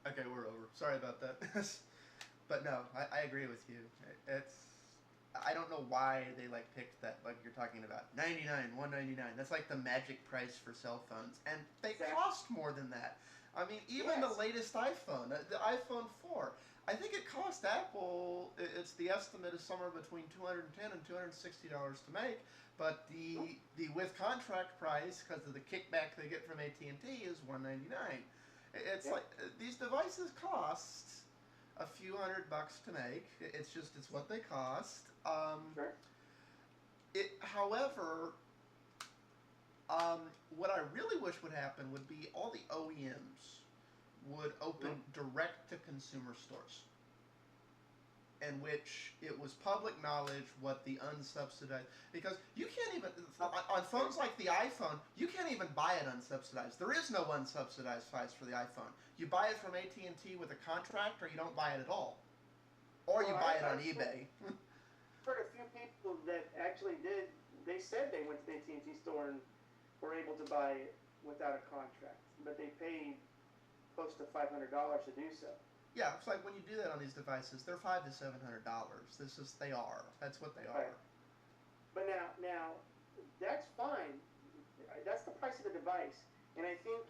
Okay, we're over. Sorry about that. But no, I agree with you. It's I don't know why they like picked that, like you're talking about 99, 199. That's like the magic price for cell phones, and they Exactly. cost more than that. I mean, even the Yes. latest iPhone, the iPhone 4, I think it cost Apple. It's the estimate is somewhere between $210 and $260 to make, but the with contract price because of the kickback they get from AT&T is 199. It's Yep. like these devices cost a few $100 to make. It's what they cost. Sure. However, what I really wish would happen would be all the OEMs would Mhm. open direct to consumer stores, in which it was public knowledge what the unsubsidized, because you can't even on phones like the iPhone you can't even buy it unsubsidized. There is no unsubsidized price for the iPhone. You buy it from AT&T with a contract, or you don't buy it at all, or you Well, buy it on I've eBay. heard a few people that actually did. They said they went to the AT&T store and were able to buy it without a contract, but they paid close to $500 to do so. Yeah, it's like when you do that on these devices, they're $500 to $700. They are. That's what they Right. are. But now that's fine. That's the price of the device, and I think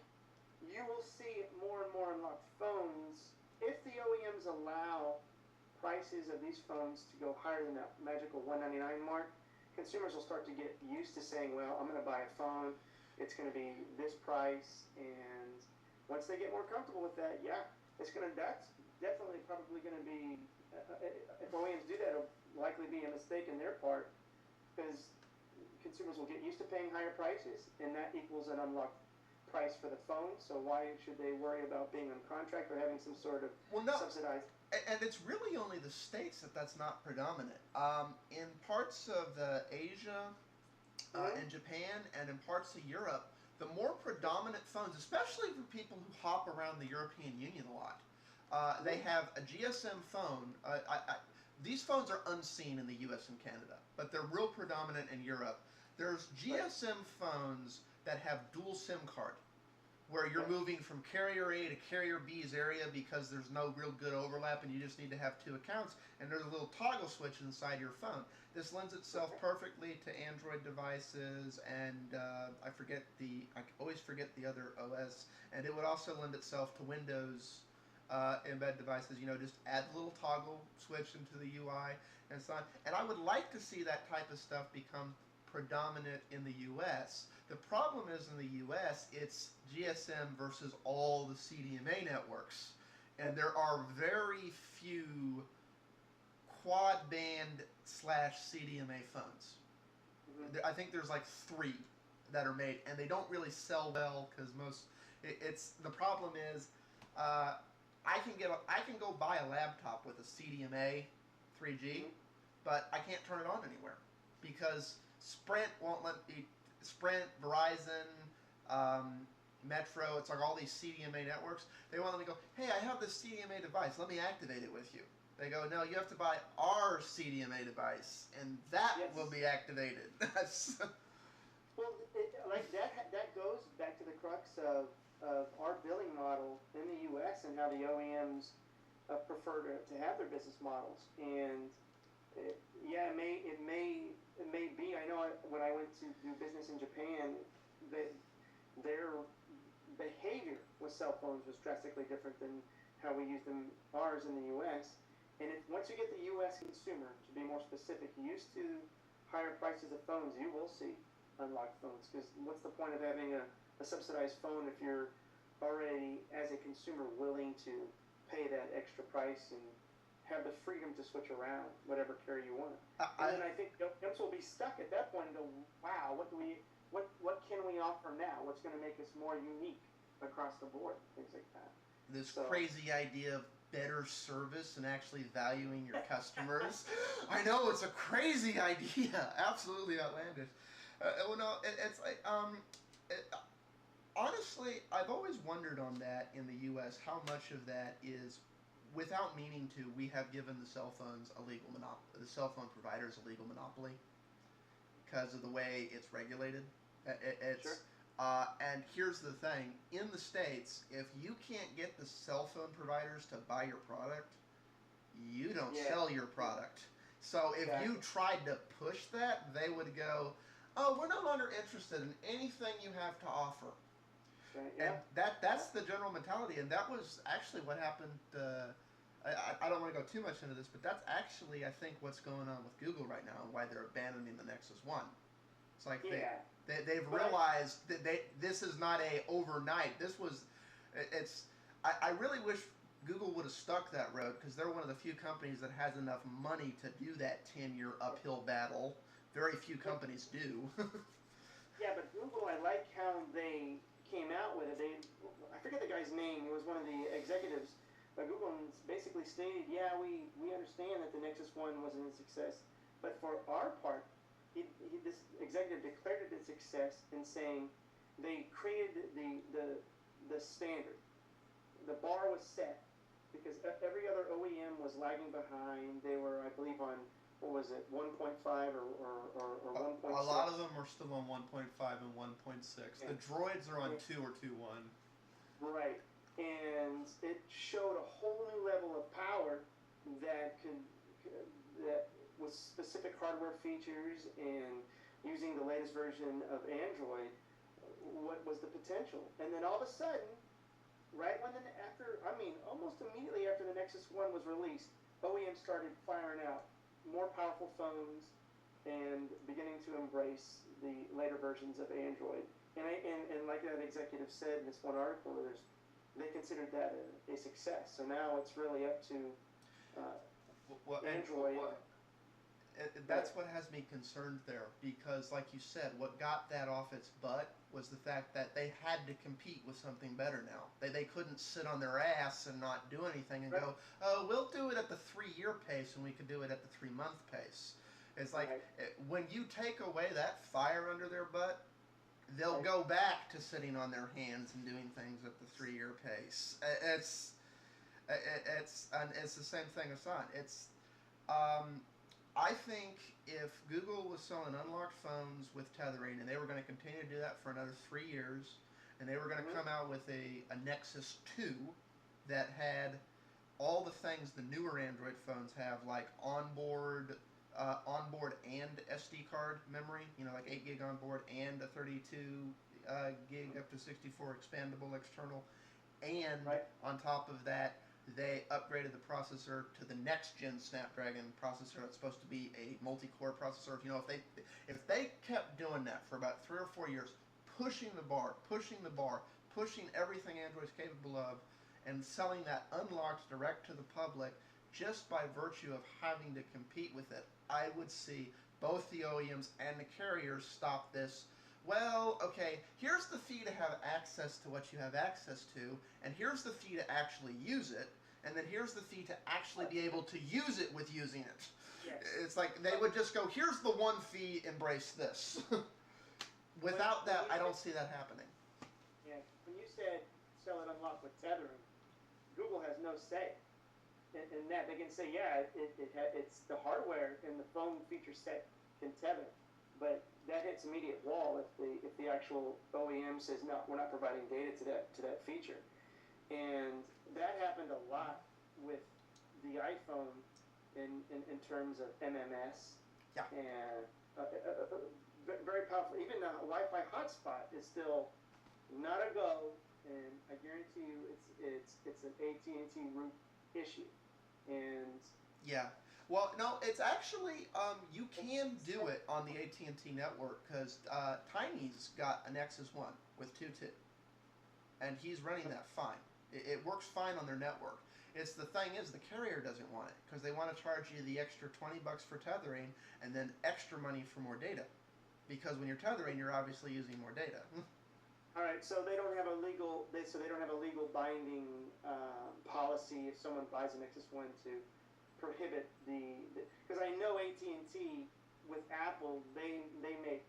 you will see more and more unlocked phones if the OEMs allow prices of these phones to go higher than that magical 199 mark. Consumers will start to get used to saying, "Well, I'm going to buy a phone. It's going to be this price," and once they get more comfortable with that, yeah, it's going to. That's definitely probably going to be. If OEMs do that, it'll likely be a mistake in their part because consumers will get used to paying higher prices, and that equals an unlocked price for the phone. So why should they worry about being on contract or having some sort of Well, no, subsidized? and it's really only the states that's not predominant. In parts of Asia, Mm-hmm. in Japan, and in parts of Europe, the more predominant phones, especially for people who hop around the European Union a lot, they Mm-hmm. have a GSM phone. These phones are unseen in the U.S. and Canada, but they're real predominant in Europe. There's Right. GSM phones that have dual SIM card, where you're Okay. moving from carrier A to carrier B's area because there's no real good overlap and you just need to have two accounts, and there's a little toggle switch inside your phone. This lends itself Okay. perfectly to Android devices, and I always forget the other OS, and it would also lend itself to Windows embed devices. Just add the little toggle switch into the UI and so on. And I would like to see that type of stuff become predominant in the US. The problem is in the US, it's GSM versus all the CDMA networks. And Yep. there are very few quad band slash CDMA phones. Mm-hmm. I think there's like three that are made, and they don't really sell well because it's the problem is uh, I can go buy a laptop with a CDMA 3G, Mm-hmm. but I can't turn it on anywhere because Sprint won't let me. Sprint, Verizon, um, Metro, it's like all these CDMA networks. They won't let me go, hey, I have this CDMA device. Let me activate it with you. They go, no, you have to buy our CDMA device, and that will Yes. be activated. That's Well, like that goes back to the crux of our billing model in the U.S. and how the OEMs prefer to have their business models. And yeah, it may be. I know when I went to do business in Japan, that their behavior with cell phones was drastically different than how we use them ours in the U.S. And if once you get the U.S. consumer, to be more specific, used to higher prices of phones, you will see unlocked phones. Because what's the point of having a subsidized phone if you're already, as a consumer, willing to pay that extra price and have the freedom to switch around whatever carrier you want? And then I, I think OEMs will be stuck at that point and go, "Wow, what can we offer now? What's going to make us more unique across the board? Things like that." this So, crazy idea of better service and actually valuing your customers. I know it's a crazy idea, absolutely outlandish. Well, no, it's like it, honestly, I've always wondered on that in the U.S. how much of that is, without meaning to, we have given the cell phones a legal monopoly, the cell phone providers a legal monopoly because of the way it's regulated. It's sure. And here's the thing: in the States, if you can't get the cell phone providers to buy your product, you don't sell your product. So if you tried to push that, they would go, "Oh, we're no longer interested in anything you have to offer." And that's the general mentality, and that was actually what happened. I don't want to go too much into this, but that's actually, I think, what's going on with Google right now and why they're abandoning the Nexus One. It's like they've realized that this is not a overnight. I really wish Google would have stuck that road, because they're one of the few companies that has enough money to do that 10-year uphill battle. Very few companies do. Yeah, but Google, I like how they came out with it. I forget the guy's name. It was one of the executives. But Google basically stated, yeah, we understand that the Nexus One wasn't a success, but for our part, this executive declared it a success in saying they created the standard. The bar was set because every other OEM was lagging behind. They were, I believe, on, what was it, 1.5 or 1.6? A lot of them are still on 1.5 and 1.6. The droids are on 2 or 2.1. Right. And it showed a whole new level of power that with specific hardware features and using the latest version of Android, what was the potential? And then all of a sudden, right when almost immediately after the Nexus One was released, OEM started firing out more powerful phones and beginning to embrace the later versions of Android. And like that executive said in this one article, they considered that a success. So now it's really up to Android. That's what has me concerned there, because, like you said, what got that off its butt was the fact that they had to compete with something better now. They couldn't sit on their ass and not do anything and go, "Oh, we'll do it at the 3-year pace, and we could do it at the 3-month pace." It's like when you take away that fire under their butt, they'll go back to sitting on their hands and doing things at the 3-year pace. It's the same thing as on. I think if Google was selling unlocked phones with tethering, and they were going to continue to do that for another 3 years, and they were going to come out with a Nexus 2 that had all the things the newer Android phones have, like onboard and SD card memory, like 8 gig onboard and a 32 gig up to 64 expandable external, and on top of that, they upgraded the processor to the next gen Snapdragon processor that's supposed to be a multi-core processor. If they kept doing that for about 3 or 4 years, pushing the bar, pushing everything Android's capable of, and selling that unlocked direct to the public just by virtue of having to compete with it, I would see both the OEMs and the carriers stop this. Well, okay, here's the fee to have access to what you have access to, and here's the fee to actually use it, and then here's the fee to actually be able to use it with using it. Yes. It's like they would just go, here's the one fee, embrace this. Without that, I don't see that happening. Yeah, when you said sell it unlocked with tethering, Google has no say in that. They can say, yeah, it's the hardware and the phone feature set can tether, but that hits immediate wall if the actual OEM says, no, we're not providing data to that feature. And that happened a lot with the iPhone in terms of MMS. Yeah. And very powerful. Even a Wi-Fi hotspot is still not a go, and I guarantee you it's an AT&T root issue. And yeah. Well, no, it's actually, you can do it on the AT&T network, because Tiny's got a Nexus 1 with 2.2, and he's running that fine. It works fine on their network. It's the thing is, the carrier doesn't want it, because they want to charge you the extra $20 for tethering, and then extra money for more data. Because when you're tethering, you're obviously using more data. All right, so they don't have a legal binding policy if someone buys a Nexus 1 to prohibit because I know AT&T with Apple, they make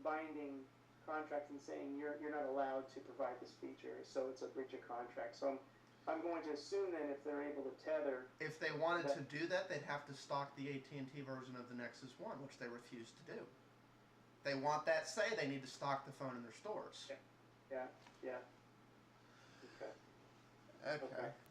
binding contracts and saying you're not allowed to provide this feature, so it's a breach of contract. So I'm going to assume then if they're able to tether, if they wanted to do that, they'd have to stock the AT&T version of the Nexus 1, which they refuse to do. They want that say, they need to stock the phone in their stores. Yeah. Yeah. Yeah. Okay. Okay. Okay.